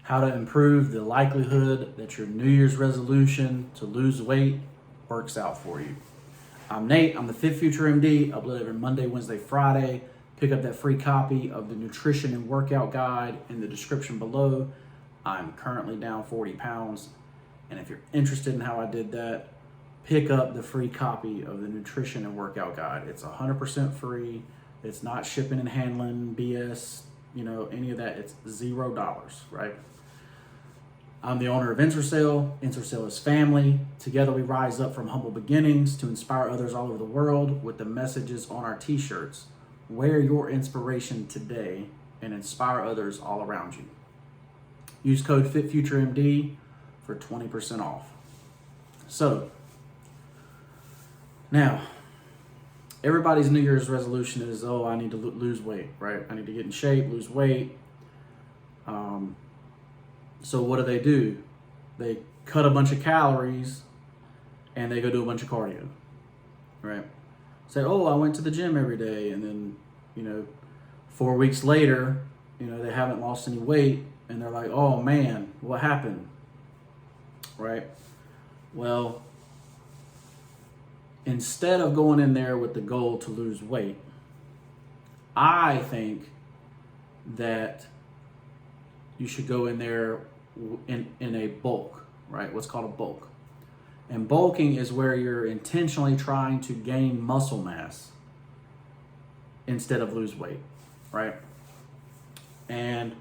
how to improve the likelihood that your New Year's resolution to lose weight works out for you. I'm Nate, I'm the FitFutureMD, upload every Monday, Wednesday, Friday. Pick up that free copy of the nutrition and workout guide in the description below. I'm currently down 40 pounds, and if you're interested in how I did that, pick up the free copy of the nutrition and workout guide. It's 100% free. It's not shipping and handling, BS, any of that. It's $0, right? I'm the owner of Ensorsale. Ensorsale is family. Together we rise up from humble beginnings to inspire others all over the world with the messages on our t-shirts. Wear your inspiration today and inspire others all around you. Use code FitFutureMD for 20% off. So, now, everybody's New Year's resolution is, I need to lose weight, right? I need to get in shape, lose weight. So what do? They cut a bunch of calories and they go do a bunch of cardio, right? Say, I went to the gym every day, and then, 4 weeks later, they haven't lost any weight, and they're like, oh man, what happened, right? Well, instead of going in there with the goal to lose weight, I think that you should go in there in a bulk, right? What's called a bulk. And bulking is where you're intentionally trying to gain muscle mass instead of lose weight, right? And,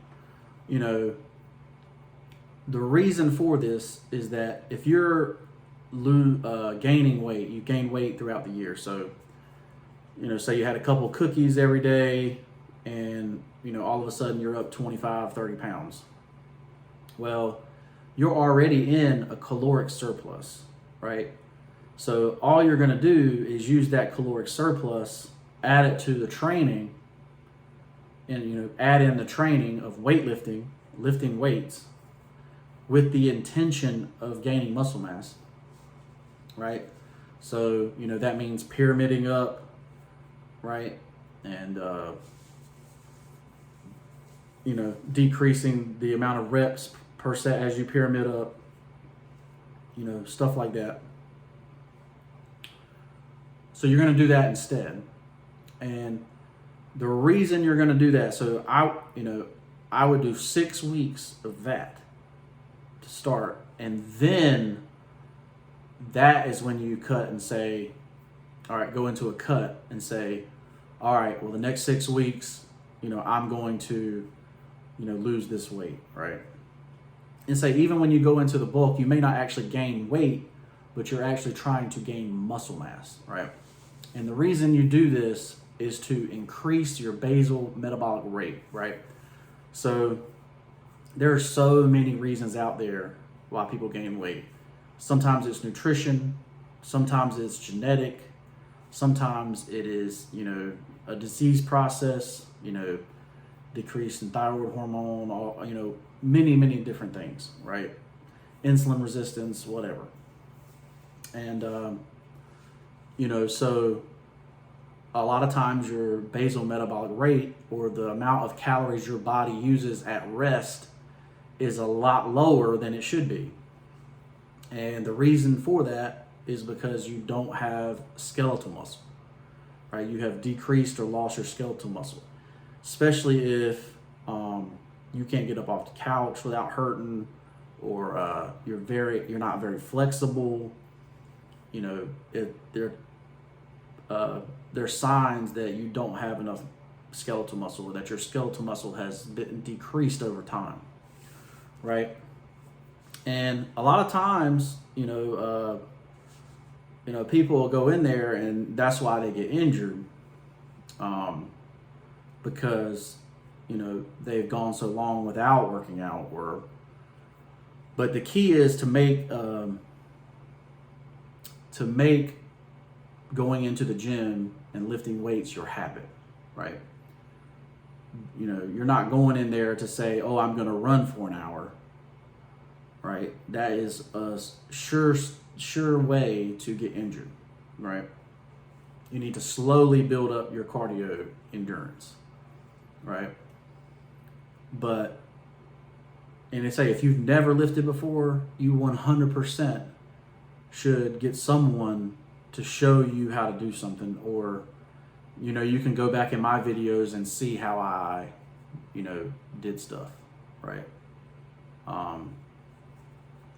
the reason for this is that if you're gaining weight, you gain weight throughout the year. So, say you had a couple cookies every day and, all of a sudden you're up 25, 30 pounds. Well, you're already in a caloric surplus, right? So all you're going to do is use that caloric surplus, add it to the training, and, add in the training of weightlifting, lifting weights with the intention of gaining muscle mass, right? So, that means pyramiding up, right? And, decreasing the amount of reps per set as you pyramid up, stuff like that. So you're going to do that instead. And the reason you're going to do that, so I would do 6 weeks of that to start, and then that is when you cut and say, all right, go into a cut and say, all right, well, the next 6 weeks, I'm going to, lose this weight, right? And say, even when you go into the bulk, you may not actually gain weight, but you're actually trying to gain muscle mass, right? And the reason you do this is to increase your basal metabolic rate, right? So there are so many reasons out there why people gain weight. Sometimes it's nutrition, sometimes it's genetic, sometimes it is, a disease process, decrease in thyroid hormone, many, many different things, right? Insulin resistance, whatever. And, so a lot of times your basal metabolic rate, or the amount of calories your body uses at rest, is a lot lower than it should be. And the reason for that is because you don't have skeletal muscle, right? You have decreased or lost your skeletal muscle, especially if you can't get up off the couch without hurting, or you're not very flexible. There's signs that you don't have enough skeletal muscle, or that your skeletal muscle has been decreased over time, right? And a lot of times, people will go in there, and that's why they get injured, because, they've gone so long without working out. But the key is to make going into the gym and lifting weights your habit, right? You're not going in there to say, I'm going to run for an hour, right? That is a sure way to get injured, right? You need to slowly build up your cardio endurance, right? But and they say if you've never lifted before, you 100% should get someone to show you how to do something, or you can go back in my videos and see how I did stuff, right?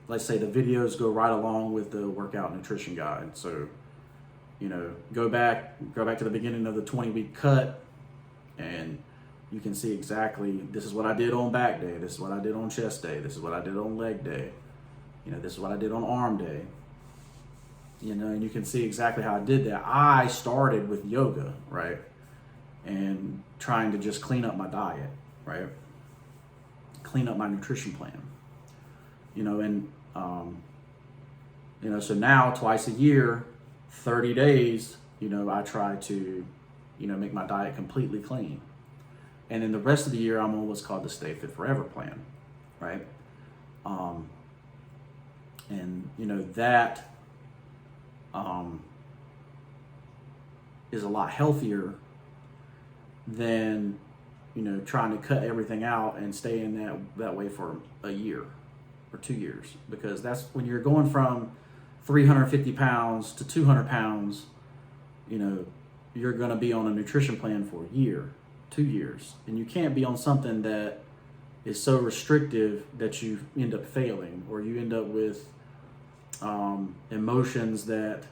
Let's say the videos go right along with the workout nutrition guide. So, go back to the beginning of the 20-week cut, and you can see exactly, this is what I did on back day, this is what I did on chest day, this is what I did on leg day, this is what I did on arm day. And you can see exactly how I did that. I started with yoga, right? And trying to just clean up my diet, right? Clean up my nutrition plan. So now twice a year, 30 days, I try to, make my diet completely clean. And then the rest of the year, I'm on what's called the Stay Fit Forever plan, right? That is a lot healthier than, trying to cut everything out and stay in that way for a year or 2 years. Because that's when you're going from 350 pounds to 200 pounds, you're going to be on a nutrition plan for a year, 2 years. And you can't be on something that is so restrictive that you end up failing, or you end up with emotions that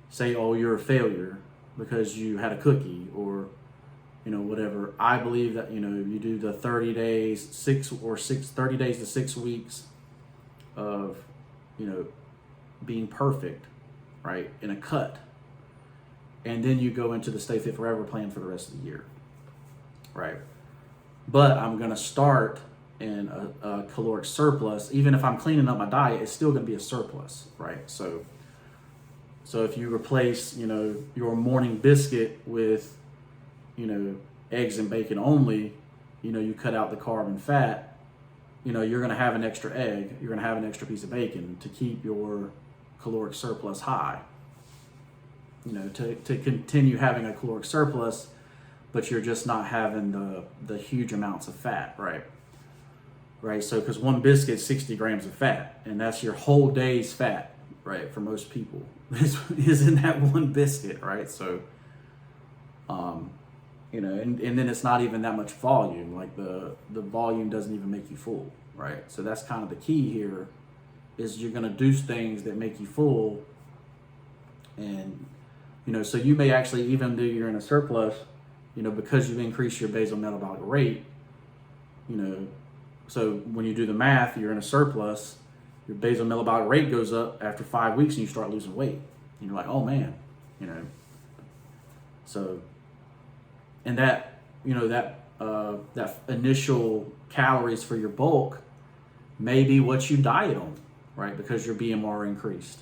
say, oh, you're a failure because you had a cookie, or whatever. I believe that you do the 30 days, 30 days to 6 weeks of being perfect, right, in a cut, and then you go into the Stay Fit Forever plan for the rest of the year, right? But I'm going to start in a caloric surplus. Even if I'm cleaning up my diet, it's still going to be a surplus, right? So if you replace, your morning biscuit with, eggs and bacon only, you cut out the carb and fat, you're going to have an extra egg, you're going to have an extra piece of bacon to keep your caloric surplus high, to continue having a caloric surplus, but you're just not having the huge amounts of fat, right? Right. So, because one biscuit, 60 grams of fat, and that's your whole day's fat, right? For most people, is in that one biscuit, right? So, and then it's not even that much volume. Like the volume doesn't even make you full, right? So that's kind of the key here, is you're going to do things that make you full. And, so you may actually, even though you're in a surplus, because you've increased your basal metabolic rate, so when you do the math, you're in a surplus, your basal metabolic rate goes up after 5 weeks and you start losing weight. And you're like, oh man, so, and that initial calories for your bulk may be what you diet on, right? Because your BMR increased,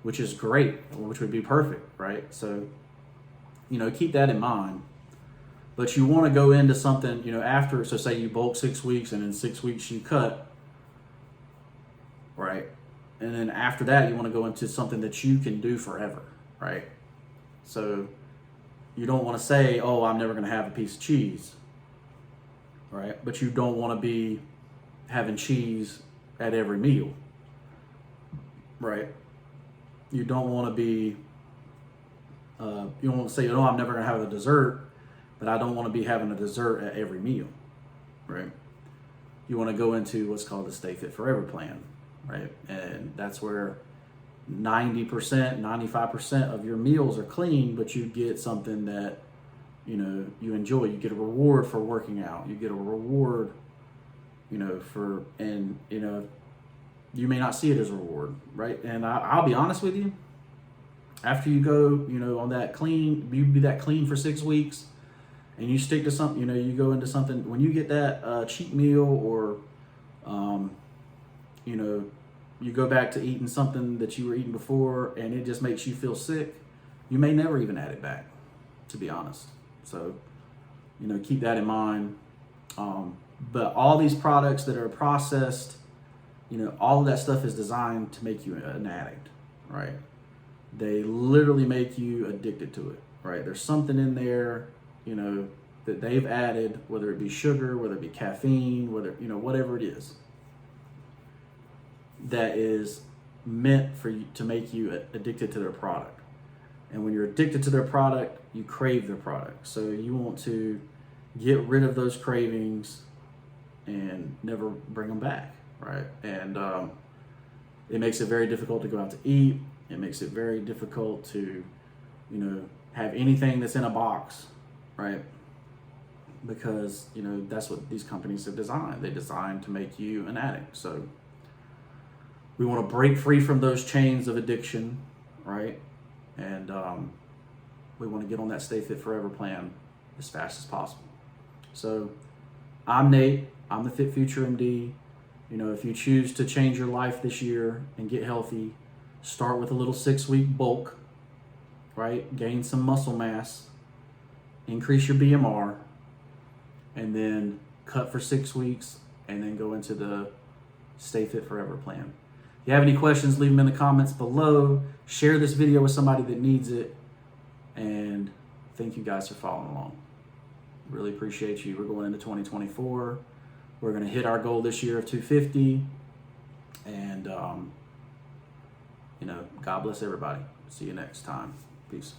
which is great, which would be perfect, right? So, keep that in mind. But you want to go into something, after, so say you bulk 6 weeks and in 6 weeks you cut, right? And then after that, you want to go into something that you can do forever, right? So you don't want to say, oh, I'm never going to have a piece of cheese, right? But you don't want to be having cheese at every meal, right? You don't want to be, you don't want to say, oh, I'm never going to have a dessert, but I don't want to be having a dessert at every meal, right? You want to go into what's called the Stay Fit Forever plan, right? And that's where 90%, 95% of your meals are clean, but you get something that, you enjoy. You get a reward for working out. You get a reward, you may not see it as a reward, right? And I'll be honest with you, after you go, on that clean, you be that clean for 6 weeks, and you stick to something, you go into something, when you get that cheat meal, or, you go back to eating something that you were eating before and it just makes you feel sick, you may never even add it back, to be honest. So, keep that in mind. But all these products that are processed, all of that stuff is designed to make you an addict, right? They literally make you addicted to it, right? There's something in there, that they've added, whether it be sugar, whether it be caffeine, whether, whatever it is, that is meant for you to make you addicted to their product. And when you're addicted to their product, you crave their product. So you want to get rid of those cravings and never bring them back, right? And it makes it very difficult to go out to eat. It makes it very difficult to, have anything that's in a box, right? Because, that's what these companies have designed. They designed to make you an addict. So we want to break free from those chains of addiction, right? And we want to get on that Stay Fit Forever plan as fast as possible. So I'm Nate. I'm the FitFutureMD. If you choose to change your life this year and get healthy, start with a little 6-week bulk, right? Gain some muscle mass, increase your BMR, and then cut for 6 weeks, and then go into the Stay Fit Forever plan. If you have any questions, leave them in the comments below. Share this video with somebody that needs it. And thank you guys for following along. Really appreciate you. We're going into 2024. We're going to hit our goal this year of 250. And, God bless everybody. See you next time. Peace.